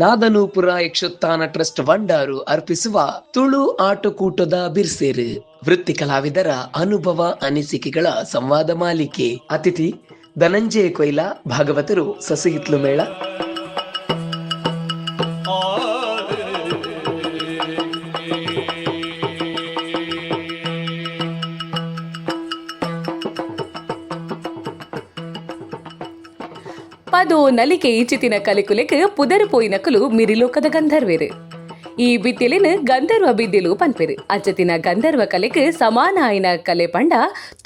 ನಾದನೂಪುರ ಯಕ್ಷೋತ್ಥಾನ trust Bandaru ಅರ್ಪಿಸುವ ತುಳು ಆಟಕೂಟದ ಬಿರ್ಸೇರು ವೃತ್ತಿ ಕಲಾವಿದರ ಅನುಭವ ಅನಿಸಿಕೆಗಳ ಸಂವಾದ ಮಾಲಿಕೆ. ಅತಿಥಿ ಧನಂಜಯ ಕೊಯ್ಲ, ಭಾಗವತರು ಸಸಿಹಿತ್ಲು ಮೇಳ. ಪದು ನಲಿಕೆ ಈಚಿತಿನ ಕಲಿಕುಲೆಕ್ ಪುದರ್ ಪೋಯಿನಕಲು ಮಿರಿಲೋಕದ ಗಂಧರ್ವೇರು. ಈ ಬಿದ್ದಿಲಿನ ಗಂಧರ್ವ ಬಿದ್ದಿಲು ಪನ್ಪೆರು. ಅಚ್ಚತಿನ ಗಂಧರ್ವ ಕಲೆಕ್ ಸಮಾನ ಆಯ್ನ ಕಲೆ ಪಂಡ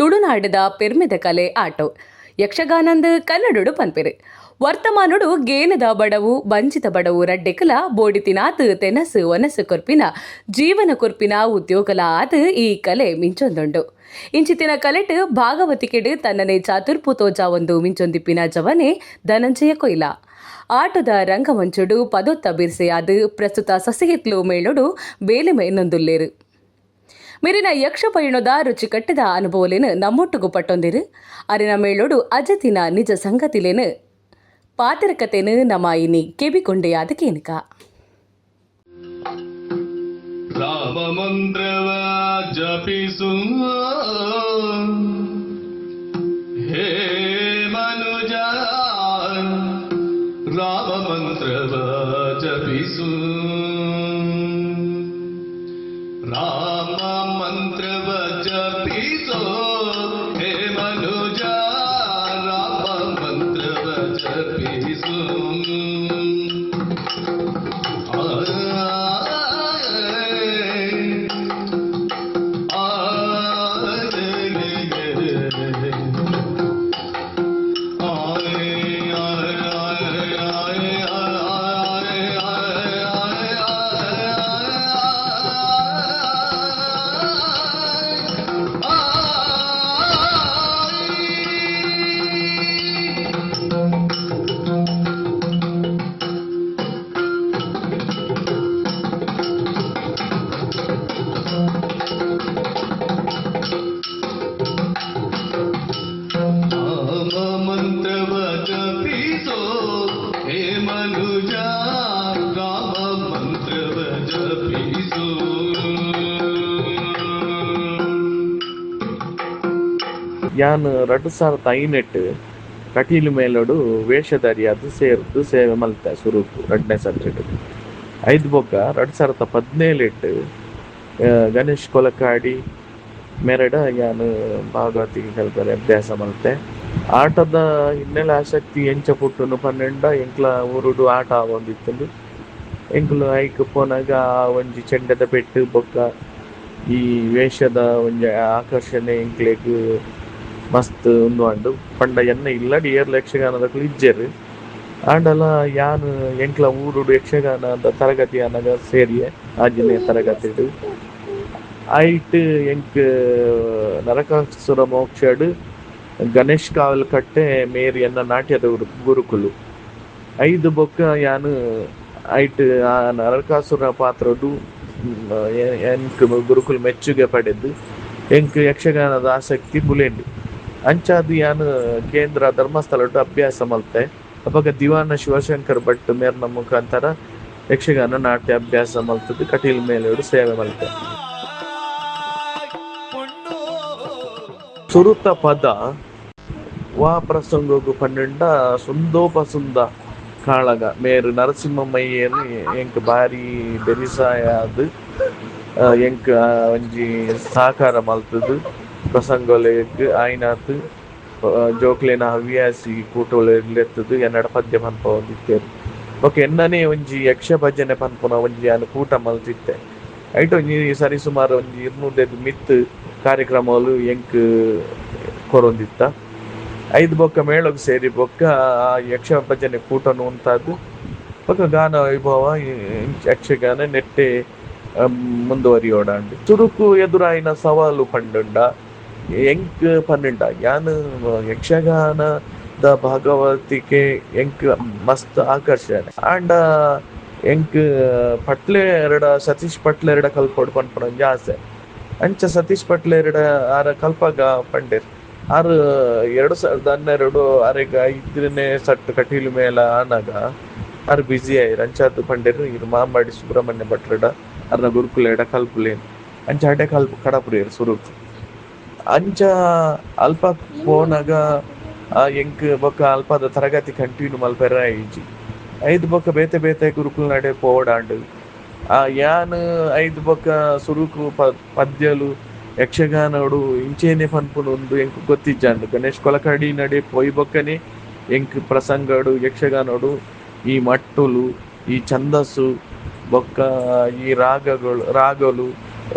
ತುಳುನಾಡದ ಪೆರ್ಮೆದ ಕಲೆ ಆಟೋ ಯಕ್ಷಗಾನಂದ ಕನ್ನಡಡು ಪನ್ಪೆರು. ವರ್ತಮಾನುಡು ಗೇನದ ಬಡವು ಬಂಚಿತ ಬಡವು ರಡ್ಡೆಕಲ ಬೋಡಿತಿನಾತ್ ತೆನಸು ಒನಸು ಕೊರ್ಪಿನ ಜೀವನ ಕೊರ್ಪಿನ ಉದ್ಯೋಗಲ ಆದ್ ಈ ಕಲೆ ಮಿಂಚೊಂದುಂಡು. ಇಂಚಿತಿನ ಕಲೆಟ್ ಭಾಗವತಿಕೆಡ್ ತನ್ನನೆ ಚಾತುರ್ಪು ತೋಜ ಒಂದು ಮಿಂಚೊಂದಿಪ್ಪಿನ ಜವನೆ ಧನಂಜಯ ಕೊಯ್ಲ. ಆಟದ ರಂಗಮಂಚುಡು ಪದೊತ್ತ ಬಿರ್ಸೆಯಾದ್ ಪ್ರಸ್ತುತ ಸಸಿಹಿತ್ಲು ಮೇಳೊಡು ಬೇಲಿಮೆ ನೊಂದುಲ್ಲೇರು. ಮಿರಿನ ಯಕ್ಷ ಪಯಣದ ರುಚಿಕಟ್ಟದ ಅನುಭವಲೇನು ನಮ್ಮೊಟ್ಟುಗು ಪಟ್ಟೊಂದಿರು. ಅರಿನ ಮೇಳೊಡು ಅಜತಿನ ನಿಜ ಸಂಗತಿಲೇನು ಪಾತಿರಕತೆನು ನಮಾಯಿನಿ ಕೆಬಿಕೊಂಡೆಯಾದ ಕೇನಕ. ರಾಮ ಮಂತ್ರವ ಜಪಿಸು ಹೇ ಮನುಜ, ರಾಮ ಮಂತ್ರವ ಜಪಿಸು, ರಾಮ ಮಂತ್ರವ ಜಪಿಸೋ ಹೇ ಮನುಜ, ರಾಮ ಮಂತ್ರವ ಜಪಿಸು. ಯಾನ್ 2005 ಕಟೀಲು ಮೇಲೋಡು ವೇಷಧಾರಿಯಾದ ಸೇರ್ದು ಸೇವೆ ಮಲ್ತೆ ಸುರುಕು 2ನೇ ಸರ್ಜೆಟ್. 5 ಬೊಕ್ಕ 2017 ಗಣೇಶ್ ಕೊಲಕಾಡಿ ಮೆರಡ ಯಾನ್ ಭಾಗವತಿ ಕಲ್ಪನೆ ಅಭ್ಯಾಸ ಮಲ್ತೆ. ಆಟದ ಹಿನ್ನೆಲೆ ಆಸಕ್ತಿ ಎಂಚ ಪುಟ್ಟುನು ಪನ್ನೆಂಡ ಎಂಕ್ಲ ಊರುಡು ಆಟ ಆವೊಂದಿತ್ತುಂಡು. ಎಂಕ್ಲು ಐಕ್ ಪೋನಾಗ ಒಂಜಿ ಚೆಂಡದ ಪೆಟ್ಟು ಬೊಕ್ಕ ಈ ವೇಷದ ಒಂಜಿ ಆಕರ್ಷಣೆ ಎಂಕ್ಲೆಗ್ ಮಸ್ತ್ ಉಂದುಂಡು. ಪಂಡ ಎನ್ನ ಇಲ್ಲಡಿ ಏರ್ಲ ಯಕ್ಷಗಾನದಕ್ಲು ಇಜ್ಜೆರ್ ಆಂಡಲ ಯಾನ್ ಎಂಕ್ಲ ಊರುಡು ಯಕ್ಷಗಾನದ ತರಗತಿ ಅನಗ ಸೇರಿಯೆ ಆಂಜನೇಯ ತರಗತಿಡು ಐಟ್ ಎಂಕ್ ನರಕಾಸುರ ಮೋಕ್ಷಡ್ ಗಣೇಶ್ ಕಾವಲ್ ಕಟ್ಟೆ ಮೇರಿ ಎನ್ನ ನಾಟ್ಯದ ಗುರುಕುಲು. 5 ಬೊಕ್ಕ ಯಾನ್ ಐಟ್ ಆ ನರಕಾಸುರ ಪಾತ್ರಡು ಎಂಕ್ ಗುರುಕುಲು ಮೆಚ್ಚುಗೆ ಪಡೆದು ಎಂಕ್ ಯಕ್ಷಗಾನದ ಆಸಕ್ತಿ ಬುಲೆಂಡು. ಅಂಚಾದ್ ಯಾನ್ ಕೇಂದ್ರ ಧರ್ಮಸ್ಥಳಟ್ಟು ಅಭ್ಯಾಸ ಮಲ್ತೆ. ಅವಾಗ ದಿವಾನ ಶಿವಶಂಕರ್ ಭಟ್ ಮೇರ್ನ ಮುಖಾಂತರ ಯಕ್ಷಗಾನ ನಾಟ್ಯ ಅಭ್ಯಾಸ ಮಲ್ತದ್ದು ಕಟೀಲ್ ಮೇಲೋಡು ಸೇವೆ ಮಲ್ತೆ. ಸುರುತ ಪದ ವಾ ಪ್ರಸಂಗಗು ಪನ್ನೆಂಡ ಸುಂದೋಪಸುಂದ ಕಾಳಗ ಮೇರು ನರಸಿಂಹಮಯ್ಯನು ಎಂಕ್ ಬಾರಿ ಬೆರಿಸಾಯದು ಎಂಕ್ ಒಂಜಿ ಸಹಕಾರ ಮಲ್ತದು ಪ್ರಸಂಗಲೆಗ್ ಆಯ್ನಾತ್ ಜೋಕ್ಲೆನ ಹವ್ಯಾಸಿ ಕೂಟೋಲೆತ್ತದು ಎನ್ನಡ ಪದ್ಯ ಪನ್ಪ ಹೊಂದಿತ್ತೇರು. ಓಕೆ ಎನ್ನನೇ ಒಂಜಿ ಯಕ್ಷ ಭಜನೆ ಪನ್ಪುನ ಒಂಜಿ ಯಾನ್ ಕೂಟ ಮಲ್ತಿತ್ತೆ. ಐಟ್ ಒಂಜಿ ಸರಿ ಸುಮಾರು ಒಂಜಿ 200 ಮಿತ್ ಕಾರ್ಯಕ್ರಮಗಳು ಎಂಕ್ ಕೊರೊಂದಿತ್ತ. 5 ಬೊಕ್ಕ ಮೇಳಗ್ ಸೇರಿ ಬೊಕ್ಕ ಆ ಯಕ್ಷ ಭಜನೆ ಕೂಟನು ಉಂತಾದು ಬೊಕ್ಕ ಗಾನ ವೈಭವ ಯಕ್ಷಗಾನ ನೆಟ್ಟೆ ಮುಂದುವರಿಯೋಡಾಂಡು. ಸುರುಕು ಎದುರಾಯಿನ ಸವಾಲು ಪಂಡುಂಡ ಎಂಕ್ ಪನ್ನೆಂಡ ಯಾನ್ ಯಕ್ಷಗಾನದ ಭಾಗವತಿಕೆ ಎಂಕ್ ಮಸ್ತ್ ಆಕರ್ಷಣೆ ಆಂಡ ಎಂಕ್ ಪಟ್ಲೆ ಸತೀಶ್ ಪಟ್ಲೆ ಕಲ್ಪೊಡು ಪನ್ಪುನಂಜ ಆಸೆ. ಅಂಚ ಸತೀಶ್ ಪಟ್ಲೆ ಆರ ಕಲ್ಪಾಗ ಪಂಡೇರ್ ಆರು 2012 ಅರೆಗ 5ನೇ ಸಟ್ ಕಟೀಲು ಮೇಲ ಆನಾಗ ಅರ್ ಬ್ಯುಸಿ ಆಯ್ರು ಅಂಚಾದ್ ಪಂಡೆರ್ ಇರು ಮಾಂಬಾಡಿ ಸುಬ್ರಹ್ಮಣ್ಯ ಭಟ್ರಡ ಅರ್ನ ಗುರುಕುಲೇಡ ಕಲ್ಪುಲೇನ್ ಅಂಚ ಹಡೆ ಕಡಪುರೇರು ಸುರುಕು ಅಂಚ ಅಲ್ಪ ಪೋನಾಗ ಎಂಕ್ ಬೊಕ್ಕ ಅಲ್ಪದ ತರಗತಿ ಕಂಟಿನ್ಯೂ ಮಲ್ಪೆರ ಐಜಿ ಐದು ಬೊಕ್ಕ ಬೇತೆ ಬೇತೆ ಗುರುಕುಲ್ ನಡೆ ಪೋಡಾಂಡ್ ಯಾನ್ ಐದು ಬೊಕ್ಕ ಸುರುಕು ಪದ್ಯಲು ಯಕ್ಷಗಾನೋಡು ಇಂಚೇನೆ ಪನ್ಪುನು ಒಂದು ಎಂಕ್ ಗೊತ್ತಿಜ್ಜಾಂಡು ಗಣೇಶ್ ಕೊಲಕಡಿ ನಡೆ ಪೊಯ್ ಬೊಕ್ಕನೆ ಎಂಕ್ ಪ್ರಸಂಗಡು ಯಕ್ಷಗಾನೋಡು ಈ ಮಟ್ಟುಲು ಈ ಛಂದಸ್ಸು ಬೊಕ್ಕ ಈ ರಾಗಲು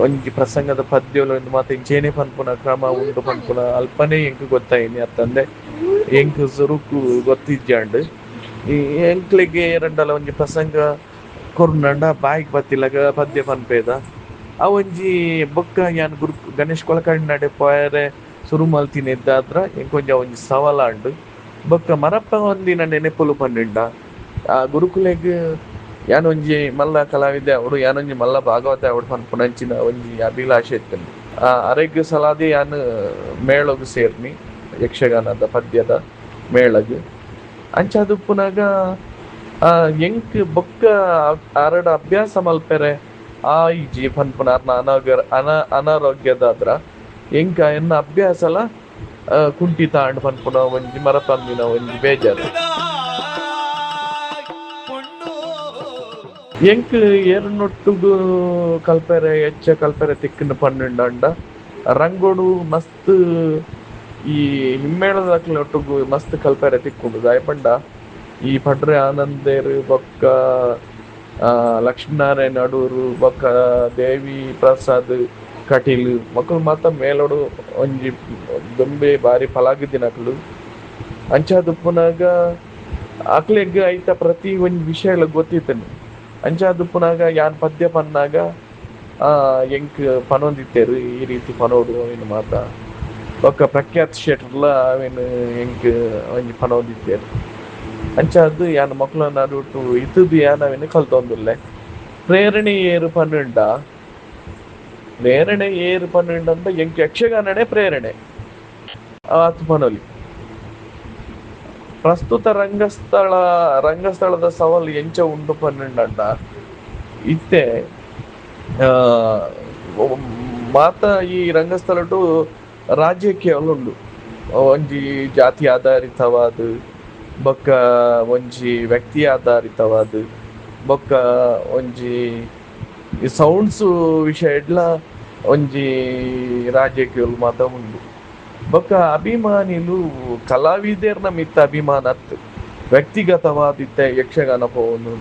ಒಂಜಿ ಪ್ರಸಂಗದ ಪದ್ಯಲು ಮಾತ ಇಂಚೇನೆ ಪನ್ಪುನ ಕ್ರಮ ಉಂಟು ಪನ್ಪುನ ಅಲ್ಪನೆ ಎಂಕ್ ಗೊತ್ತಾಯಿನಿ ಅತ್ತಂದೆ ಎಂಕ್ ಸುರುಕು ಗೊತ್ತಿಜ್ಜಾಂಡ್ ಈ ಎಂಕ್ಲೆಗೆ ಎರಡಲ ಒಂಜಿ ಪ್ರಸಂಗ ಕೊರ್ನಂಡ ಬಾಯಿಗೆ ಬತ್ತಿಲಗ ಪದ್ಯ ಪನ್ಪೇದ ಆ ಒಂಜಿ ಬೊಕ್ಕ ಯಾನ್ ಗಣೇಶ್ ಕೊಲಕಡಿ ನಡೆ ಪೋಯರೆ ಸುರು ಮಲ್ತಿನಿದ್ದಾದ್ರ ಎಂಕೊಂಜ ಒಂಜಿ ಸವಾಲಾಂಡ್ ಬೊಕ್ಕ ಮರಪ್ಪ ಒಂದಿನ ನೆನೆಪುಲು ಪನ್ನಿಂಡ ಆ ಗುರುಕುಲೆಗ್ ಯಾನೊಂಜಿ ಮಲ್ಲ ಕಲಾವಿದೆ ಅವಡು ಯಾನೊಂಜಿ ಮಲ್ಲ ಭಾಗವತ ಅವಡು ಪನ್ಪುನಂಚಿನ ಒಂಜಿ ಅಭಿಲಾಷೆ ಇತ್ತಂಡು ಅರೆಗ್ ಸಲಾದಿ ಯಾನ್ ಮೇಳಗ್ ಸೇರ್ನಿ ಯಕ್ಷಗಾನದ ಪದ್ಯದ ಮೇಳಗ್ ಅಂಚಾದುಪ್ಪುನಾಗ ಎಂಕ್ ಬೊಕ್ಕ ಅರಡ ಅಭ್ಯಾಸ ಮಲ್ಪೆರೆ ಈಜಿ ಪನ್ಪುನ ಅನಾರೋಗ್ಯದಾದ್ರ ಎಂಕ ಎನ್ನ ಅಭ್ಯಾಸಲ ಕುಂಠಿತ ಅಂಡ್ ಪನ್ಪುನ ಒಂಜಿ ಮರಪಂದಿನ ಒಂಜಿ ಬೇಜಾರು ಎಂಕ್ ಏರ್ನೊಟ್ಟುಗು ಕಲ್ಪೆರೆ ಕಲ್ಪೆರೆ ತಿಕ್ಕನ ಪನ್ನೆಂಡ ರಂಗೋಡು ಮಸ್ತ್ ಈ ಹಿಮ್ಮೇಳದಕ್ಲೊಟ್ಟುಗು ಮಸ್ತ್ ಕಲ್ಪೆರೆ ತಿಕ್ಕುಂಡು ದಾಯಪಂಡ ಈ ಪಡ್ರೆ ಆನಂದೇರು ಬೊಕ್ಕ ಲಕ್ಷ್ಮೀನಾರಾಯಣ ಅಡೂರು ಬೊಕ್ಕ ದೇವಿ ಪ್ರಸಾದ್ ಕಟೀಲ್ ಮಕ್ಕಳು ಮಾತ ಮೇಲೋಡು ಒಂಜಿ ದೊಂಬೆ ಬಾರಿ ಫಲಾಗಿದ್ದಿನಕ್ಲು ಅಂಚಾದುಪ್ಪುನಾಗ ಅಕ್ಲೆಗ್ ಐತ ಪ್ರತಿ ಒಂಜಿ ವಿಷಯ ಗೊತ್ತಿತ್ತೇನೆ ಅಂಚಾದುಪ್ಪುನಾಗ ಯಾನ್ ಪದ್ಯ ಪನ್ನಾಗ ಎಂಕ್ ಪನೊಂದಿತ್ತೇರು ಈ ರೀತಿ ಪನೋಡು ಅವೇನು ಮಾತ ಬೊಕ್ಕ ಪ್ರಖ್ಯಾತ್ ಶೆಟ್ರಲ್ಲ ಅವೇನು ಎಂಕ್ ಒಂಜಿ ಪನೊಂದಿತ್ತೇರು ಅಂಚಾದ್ ಯಾನ್ ಮಕ್ಳನ್ನ ಅಡುಟು ಇತ್ತದು ಯಾನ್ ಅವೇನು ಕಲ್ತೊಂದುಲ್ಲೆ ಪ್ರೇರಣೆ ಏರು ಪನ್ನುಂಡ ಅಂತ ಎಂಕ್ ಯಕ್ಷಗಾನನೇ ಪ್ರೇರಣೆ ಆತು ಪನೊಲಿ ಪ್ರಸ್ತುತ ರಂಗಸ್ಥಳದ ಸವಾಲು ಎಂಚ ಉಂಡು ಪನ್ನುಂಡ ಇತ್ತೆ ಮಾತ ಈ ರಂಗಸ್ಥಳಟು ರಾಜ್ಯಕ್ಕೆ ಉಂಡು ಒಂಜಿ ಜಾತಿ ಆಧಾರಿತವಾದ ಬೊಕ್ಕ ಒಂಜಿ ವ್ಯಕ್ತಿ ಆಧಾರಿತವಾದ ಬೊಕ್ಕ ಒಂಜಿ ಸೌಂಡ್ಸ್ ವಿಷಯ ಎಡ್ಲ ಒಂಜಿ ರಾಜ್ಯಕ್ಕೆ ಮಾತ ಉಂಡು ಬೊಕ್ಕ ಅಭಿಮಾನಿಲು ಕಲಾವಿದರ್ನ ಮಿತ್ತ ಅಭಿಮಾನತ್ ವ್ಯಕ್ತಿಗತವಾದಿತ್ತೆ ಯಕ್ಷಗಾನ ಪೋವೊಂದು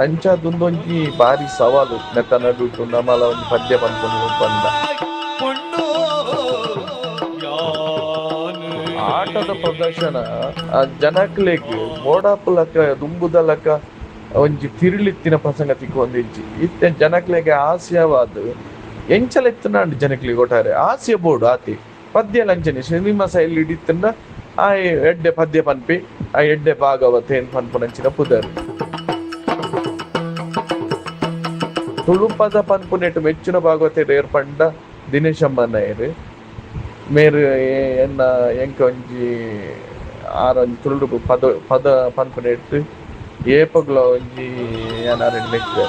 ಅಂಚಾದೊಂದೊಂಜಿ ಬಾರಿ ಸವಾಲು ನೆತ್ತ ನಡುಟು ನಮಲ ಒಂದು ಪದ್ಯ ಪನ್ಕೊಂಡು ಬಂದ ಆಟದ ಪ್ರದರ್ಶನ ಜನಕ್ಲೆಗ್ ಮೋಡಾಪುಲಕ ದುಂಬುದಲಕ ಒಂಜಿ ತಿರುಳಿತ್ತಿನ ಪ್ರಸಂಗ ತಿಕ್ಕೊಂದಿಜ್ಜಿ ಇತ್ತೆ ಜನಕ್ಲೆಗೆ ಹಾಸ್ಯವಾದ ಎಂಚಲೆತ್ತನಾಂಡು ಜನಕ್ಲೆಗ್ ಒಟ್ಟಾರೆ ಹಾಸ್ಯ ಬೋರ್ಡು ಆತಿ ಪದ್ಯ ಲಂಚನೆ ಸಿನಿಮಾ ಶೈಲಿ ಹಿಡಿತಂಡ ಆ ಎಡ್ಡೆ ಪದ್ಯ ಪನ್ಪಿ ಆ ಎಡ್ಡೆ ಭಾಗವತ ಏನ್ ಪನ್ಪುನಂಚಿನ ಪುದರ್ ತುಳುಪದ ಪನ್ಪುನೆಟ್ಟು ಮೆಚ್ಚಿನ ಭಾಗವತ ಏರ್ಪಂಡ ದಿನೇಶ್ ಅಮ್ಮನಾಯರು ಮೇರು ಎನ್ನ ಎಂಕ ಒಂಜಿ ಆರೊಂಜಿ ತುಳು ಪದ ಪನ್ಪುನೆಟ್ಟು ಏಪಗ್ಲ ಒಂಜಿ ಏನಾರು ಲೆಕ್ಕ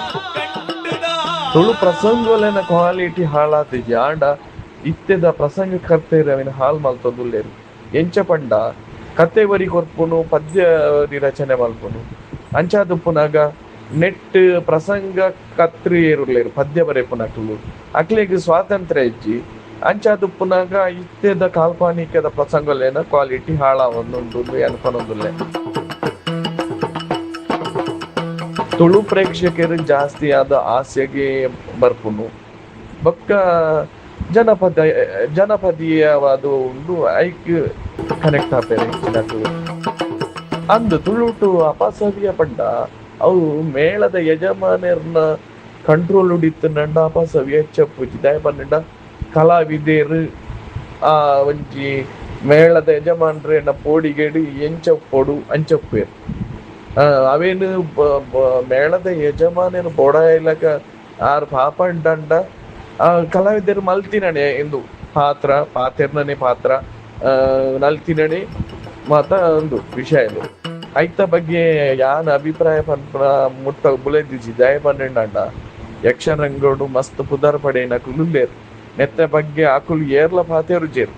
ತುಳು ಪ್ರಸಂಗಲೇನ ಕ್ವಾಲಿಟಿ ಹಾಳಾತಿಜಿ ಆಂಡ ಇತ್ತೆದ ಪ್ರಸಂಗ ಕರ್ತೇರು ಅವಿನ ಹಾಲ್ ಮಲ್ತೊಂದುಲ್ಲೇರು ಎಂಚ ಪಂಡ ಕತೆ ಬರಿ ಕೊರ್ಪುನು ಪದ್ಯ ರಚನೆ ಮಲ್ಪುನು ಅಂಚಾದುಪ್ಪುನಾಗ ನೆಟ್ ಪ್ರಸಂಗ ಕತ್ರಿ ಏರುಲ್ಲೇರು ಪದ್ಯ ಬರೆಪುನಕ್ಲು ಅಕ್ಲೆಗ್ ಸ್ವಾತಂತ್ರ್ಯ ಇಜ್ಜಿ ಅಂಚಾದುಪ್ಪುನಾಗ ಇತ್ತೆದ ಕಾಲ್ಪನಿಕದ ಪ್ರಸಂಗಲೇನ ಕ್ವಾಲಿಟಿ ಹಾಳಾವೊಂದುಂಡು ಅನ್ಪನೊಂದುಲ್ಲೆ ತುಳು ಪ್ರೇಕ್ಷಕರು ಜಾಸ್ತಿ ಆದ ಹಾಸ್ಯಗೆ ಬರ್ಪುನು ಬೊಕ್ಕ ಜನಪದೀಯವಾದ ಉಂಡು ಐಕ್ ಕನೆಕ್ಟ್ ಆಪೇರೆ ಅಂದು ತುಳುಟು ಅಪಸವ್ಯ ಪಂಡ ಅವು ಮೇಳದ ಯಜಮಾನರ್ನ ಕಂಟ್ರೋಲ್ ಉಡಿತ್ತು ನಂಡ ಅಪಸವ್ಯ ಹೆಚ್ಚಪ್ಪುಜಿ ದಯ ಪನ್ನಂಡ ಕಲಾವಿದೇರು ಆ ಒಂಜಿ ಮೇಳದ ಯಜಮಾನ್ರೇನ ಪೋಡಿಗೇಡು ಎಂಚಪ್ಪೊಡು ಅಂಚಪ್ಪೇರು ಅವೇನು ಮೇಳದ ಯಜಮಾನನು ಬೋಡಾಯಲಕ ಆರು ಪಾಪಂಡ ಕಲಾವಿದರು ಮಲ್ತಿನಣೆ ಎಂದು ಪಾತೆರ್ನನೆ ಪಾತ್ರ ನಲ್ತಿನಣೆ ಮಾತ ಒಂದು ವಿಷಯ ಐತ ಬಗ್ಗೆ ಯಾನ್ ಅಭಿಪ್ರಾಯ ಪನ್ಪುನ ಮುಟ್ಟ ಬುಲೆದಿಜಿ ದಯ ಪನ್ನೆಂಡ ಯಕ್ಷರಂಗೋಡು ಮಸ್ತ್ ಪುದರ್ ಪಡೆಯಿನ ಕುಲುಲ್ಲೇರು ನೆತ್ತ ಬಗ್ಗೆ ಆಕುಲು ಏರ್ಲ ಪಾತೆರು ಜೇರು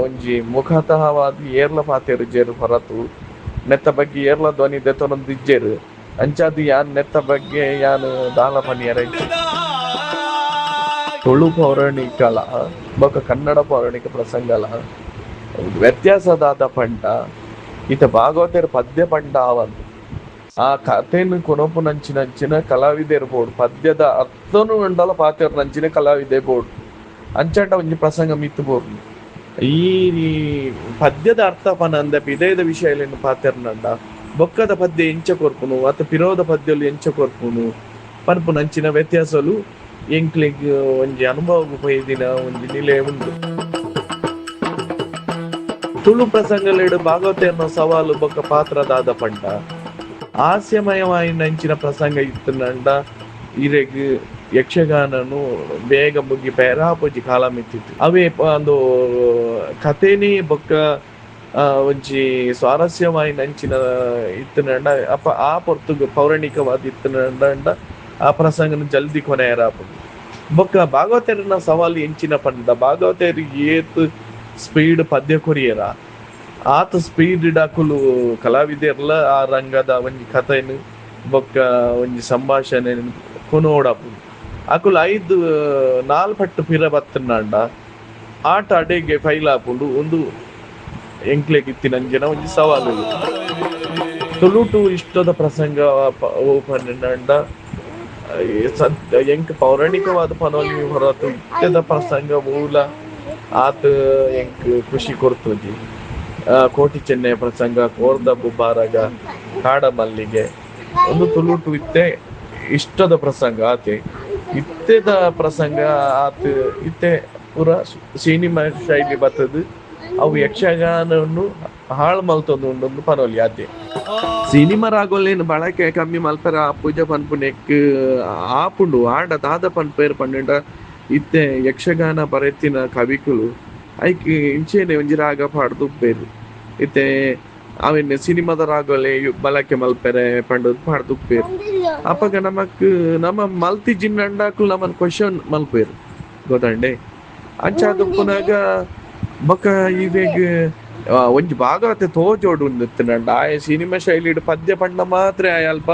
ಒಂಜಿ ಮುಖತಃವಾದಿ ಏರ್ಲ ಪಾತೆರು ಜೇರು ಹೊರತು ನೆತ್ತ ಬಗ್ಗೆ ಏರ್ಲ ಧ್ವನಿ ದೆತೊನೊಂದು ಇಜ್ಜೇರು ಅಂಚಾದು ಯಾನ್ ನೆತ್ತ ಬಗ್ಗೆ ಯಾನ್ ದಾಲ ಪನಿಯರ ತುಳು ಪೌರಾಣಿಕಲ ಬೊಕ ಕನ್ನಡ ಪೌರಾಣಿಕ ಪ್ರಸಂಗಲ ವ್ಯತ್ಯಾಸದಾದ ಪಂಡ ಈತ ಭಾಗವತರು ಪದ್ಯ ಪಂಡ ಆವಂದು ಆ ಕಥೆನು ಕೊನಪು ನಂಚಿನ ಕಲಾವಿದರು ಬೋಡು ಪದ್ಯದ ಅರ್ಥನು ಉಂಡಲ ಪಾತೆರು ನಂಚಿನ ಕಲಾವಿದೆ ಬೋಡು ಅಂಚಂಡ ಒಂಜಿ ಪ್ರಸಂಗ ಮಿತ್ತು ಬೋರ್ನು ಈ ಪದ್ಯದ ಅರ್ಥ ಪನ ಅಂದ ಇದೇದ ವಿಷಯ ಪಾತೆರ್ನಂಡ ಬೊಕ್ಕದ ಪದ್ಯ ಎಂಚ ಕೊರ್ಪುನು ಅಥವಾ ಪಿರೋದ ಪದ್ಯಲು ಎಂಚ ಕೊರ್ಪುನು ಪನ್ಪು ನಂಚಿನ ವ್ಯತ್ಯಾಸಲು ಎಂಕ್ಲೆಗ್ ಒಂಜಿ ಅನುಭವ ಪೈದಿನ ಒಂಜಿ ನಿಲೆ ಉಂಡು ತುಳು ಪ್ರಸಂಗಲೇಡು ಭಾಗವತನ ಸವಾಲು ಬೊಕ್ಕ ಪಾತ್ರದಾದ ಪಂಡ ಹಾಸ್ಯಮಯವಾಯಿ ನಂಚಿನ ಪ್ರಸಂಗ ಇತ್ತು ನಂಡ ಇರೆಗ್ ಯಕ್ಷಗಾನನು ಬೇಗ ಮುಗಿ ಪೆರಾಪೊಜಿ ಕಾಲ ಮಿತ್ತಿತ್ತು ಅವೇ ಒಂದು ಕಥೆನೇ ಬೊಕ್ಕ ಒಂಜಿ ಸ್ವಾರಸ್ಯವಾಯಿ ನಂಚಿನ ಇತ್ತು ನಂಡ ಅಪ್ಪ ಆ ಪೊರ್ತುಗು ಪೌರಾಣಿಕವಾದ ಇತ್ತು ನಂಡ ಆ ಪ್ರಸಂಗನ ಜಲ್ದಿ ಕೊನೆಯರಾಪುಂಡು ಬೊಕ್ಕ ಭಾಗವತರಿನ ಸವಾಲು ಎಂಚಿನ ಪಂಡ ಭಾಗವತರಿಗೆ ಏತ್ ಸ್ಪೀಡ್ ಪದ್ಯ ಕೊರಿಯರ ಆತ ಸ್ಪೀಡ್ ಇಡಾಕುಲು ಕಲಾವಿದರ್ಲ ಆ ರಂಗದ ಒಂಜಿ ಕಥೆನು ಬೊಕ್ಕ ಒಂಜಿ ಸಂಭಾಷಣೆ ಕೊನೋಡಪು ಆಕುಲು 5-4 ಪಟ್ಟು ಪಿರ ಬತ್ತನಾಂಡ ಆಟ ಅಡೆಗೆ ಫೈಲ್ ಆಪುಂಡು ಒಂದು ಎಂಕ್ಲೆಗಿತ್ತಿನಂಜನ ಒಂಜಿ ಸವಾಲು ತುಳುಟು ಇಷ್ಟದ ಪ್ರಸಂಗ ಪನ್ನಂಡ ಎಂಕ್ ಪೌರಾಣಿಕವಾದ ಪನೋಲಿ ಹೊರತು ಇಷ್ಟದ ಪ್ರಸಂಗ ಮೂಲ ಆತ ಎಂಕ್ ಖುಷಿ ಕೊರ್ತುಜಿ ಕೋಟಿ ಚೆನ್ನೈ ಪ್ರಸಂಗ ಕೋರ್ದ ಬುಬ್ಬಾರಗ ಕಾಡ ಮಲ್ಲಿಗೆ ಒಂದು ತುಳುಟು ಇತ್ತೆ ಇಷ್ಟದ ಪ್ರಸಂಗ ಆತೆ ಇತ್ತೆದ ಪ್ರಸಂಗ ಆತ ಇತ್ತೆ ಪೂರ ಸಿನಿಮಾ ಶೈಲಿ ಬರ್ತದ ಅವು ಯಕ್ಷಗಾನವನ್ನು ಹಾಳು ಮಲ್ತೊಂದು ಪನೋಲಿ ಆತೆ ಸಿನಿಮಾ ರಾಗೋಲೇನು ಬಳಕೆ ಕಮ್ಮಿ ಮಲ್ಪರ ಪೂಜೆ ಪನ್ಪುನೆಕ್ ಆಪುಂಡು ಆಡ ದಾದ ಪನ್ಪೇರ್ ಪಂಡ ಇತ್ತೆ ಯಕ್ಷಗಾನ ಬರೆತಿನ ಕವಿಕುಲು ಐಕ್ ಇಂಚೆನೆ ಒಂಜಿ ರಾಗ ಪಾಡ್ದು ಉಪ್ಪೇರು ಇತ್ತೆ ಅವೆನ್ ಸಿನಿಮಾದ ರಾಗಲೆ ಬಲಕೆ ಮಲ್ಪೆರೆ ಪಂಡು ಪಾಡ್ದು ಉಪ್ಪೇರು ಅಪ್ಪಗ ನಮ್ಮ ಮಲ್ತಿ ಜಿನ್ನಂಡಾಕುಲು ನಮ್ಮನ್ ಕ್ವಶನ್ ಮಲ್ಪೇರು ಗೊತ್ತಂಡೆ ಅಂಚಾದ ಉಪ್ಪುನಾಗ ಬೊಕ ಇವೇಗ ಒಂಜಿ ಭಾಗವತೆ ತೋಜೋಡು ಉಂದಿತ್ತನಂಡ ಆಯ ಸಿನಿಮಾ ಶೈಲಿ ಪದ್ಯ ಪಂಡ ಮಾತ್ರ ಅಲ್ಪ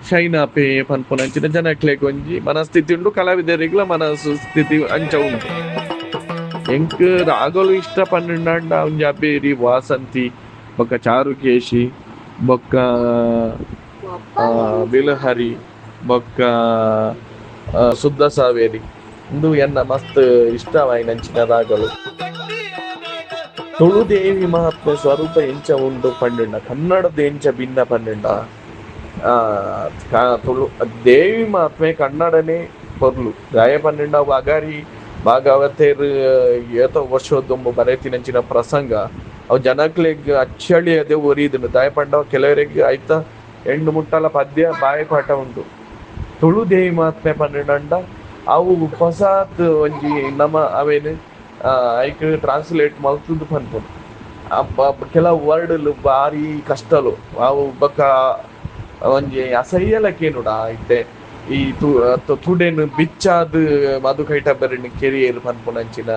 ಶೈನಾ ಪೇ ಪನ್ಪುನಂಚಿನ ಜನಕ್ಲೆಗ್ ಒಂಜಿ ಮನಸ್ಥಿತಿ ಉಂಡು ಕಲಾವಿದರಿಗ್ಲ ಮನಸ್ಸು ಸ್ಥಿತಿ ಅಂಚ ಉಂಟು ಎಂಕ್ ರಾಗಲು ಇಷ್ಟ ಪನ್ನಂಡ ಒಂಜಿ ಅಬೇರಿ ವಾಸಂತಿ ಬೊಕ್ಕ ಚಾರುಕೇಶಿ ಬೊಕ್ಕ ಬಿಲಹರಿ ಬೊಕ್ಕ ಸುದ್ದ ಸಾವೇರಿ ಇಂದು ಎನ್ನ ಮಸ್ತ್ ಇಷ್ಟವಾಯಿನಂಚಿನ ರಾಗಲು ತುಳು ದೇವಿ ಮಹಾತ್ಮೆ ಸ್ವರೂಪ ಎಂಚ ಉಂಡು ಪಂಡ ಕನ್ನಡದ ಎಂಚ ಭಿನ್ನ ಪಂಡ ತುಳು ದೇವಿ ಮಹಾತ್ಮೆ ಕನ್ನಡನೇ ಪೊರ್ಲು ಗಾಯ ಪನ್ನೆಂಡ ಅಗಾರಿ ಭಾಗವತೇರ್ ಏತೋ ವರ್ಷದೊಂಬು ಬರೆತಿನಂಚಿನ ಪ್ರಸಂಗ ಅವು ಜನಕ್ಲೆಗ್ ಅಚ್ಚಳಿ ಅದೇ ಒರಿದನು ದಾಯ ಪಂಡ ಕೆಲವರಿಗೆ ಆಯ್ತ 2 ಮುಟ್ಟಲ ಪದ್ಯ ಬಾಯಿಪಾಠ ಉಂಟು ತುಳು ದೇವಿ ಮಹಾತ್ಮೆ ಪನ್ನೆಂಡ ಅವು ಹೊಸಾತ್ ಒಂಜಿ ನಮ್ಮ ಅವೇನು ಐಕ್ ಟ್ರಾನ್ಸ್ಲೇಟ್ ಮಲ್ತುದು ಪನ್ಪುಡು ಕೆಲವು ವರ್ಡ್ಲು ಭಾರಿ ಕಷ್ಟಲು ಅವು ಬೊಕ್ಕ ಒಂಜಿ ಅಸಹ್ಯಲಕ್ಕೇನುಡ ಐತೆ ಈ ತುಡೆನು ಬಿಚ್ಚಾದ್ ಮದು ಕೈಟ ಬೆರಡು ಕೆರಿಯರ್ ಪನ್ಪುನಂಚಿನ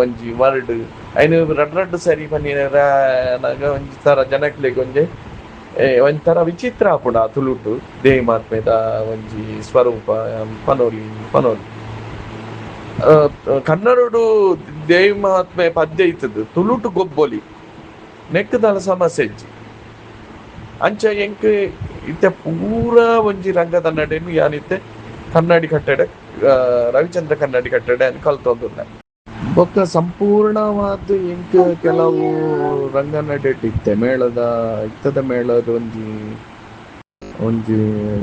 ಒಂಜಿ ವರ್ಡ್ ಐನು ರಡ್ಡು ಸರಿ ಪನ್ನಿನ ಒಂಜಿ ತರ ಜನಕ್ಲೆಗ್ ಒಂಥರ ವಿಚಿತ್ರ ಆಪುಂಡ ತುಳುಟು ದೇವಿ ಮಹಾತ್ಮೆದ ಒಂಜಿ ಸ್ವರೂಪ ಪನೋಲಿ ಕನ್ನಡಡು ದೇವಿ ಮಹಾತ್ಮೆ ಪದ್ಯ ಇತ್ತದು ತುಳುಟು ಗೊಬ್ಬೊಲಿ ನೆಕ್ಕದಲ ಸಮಸ್ಯೆ ಇಜ್ಜಿ ಅಂಚ ಎಂಕ್ ಇತ್ತೆ ಪೂರ ಒಂಜಿ ರಂಗದ ನಡೆನು ಯಾನಿತ್ತೆ ಕನ್ನಡಿ ಕಟ್ಟಡ ರವಿಚಂದ್ರ ಕನ್ನಡಿ ಕಟ್ಟಡ ಅಂತ ಕಲ್ತೊಂದುಲ್ಲ ಬೊಕ್ಕ ಸಂಪೂರ್ಣವಾದ ಎಂಕ್ ಕೆಲವು ರಂಗ ನಡೆಟ್ಟಿತ್ತೆ ಮೇಳದ ಇತ್ತದ ಮೇಳದ ಒಂಜಿ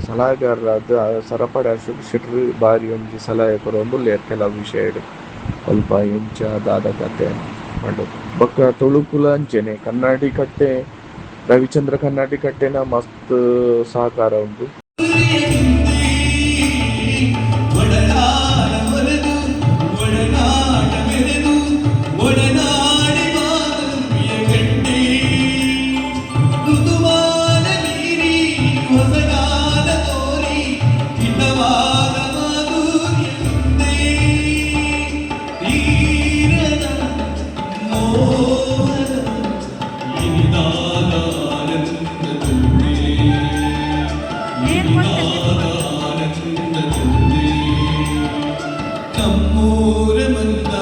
ಸಲಹೆಗಾರರಾದ ಸರಪಡ ಶೆಟ್ರು ಬಾರಿ ಒಂಜಿ ಸಲಹೆ ಕೊರೊಂದು ಕೆಲವು ವಿಷಯ ಸ್ವಲ್ಪ ಎಂಚ ದಾದ ಕತೆ ಮಾಡೋದು ಬೊಕ್ಕ ತುಳುಕುಲ ಅಂಚೆನೆ ಕನ್ನಡಿ ಕಟ್ಟೆ ರವಿಚಂದ್ರ ಕನ್ನಡಿ ಕಟ್ಟೆನ ಮಸ್ತ್ ಸಹಕಾರ ಉಂಟು ಒಡನಾಡಿ ನಮ್ಮೂರ ಮಂದ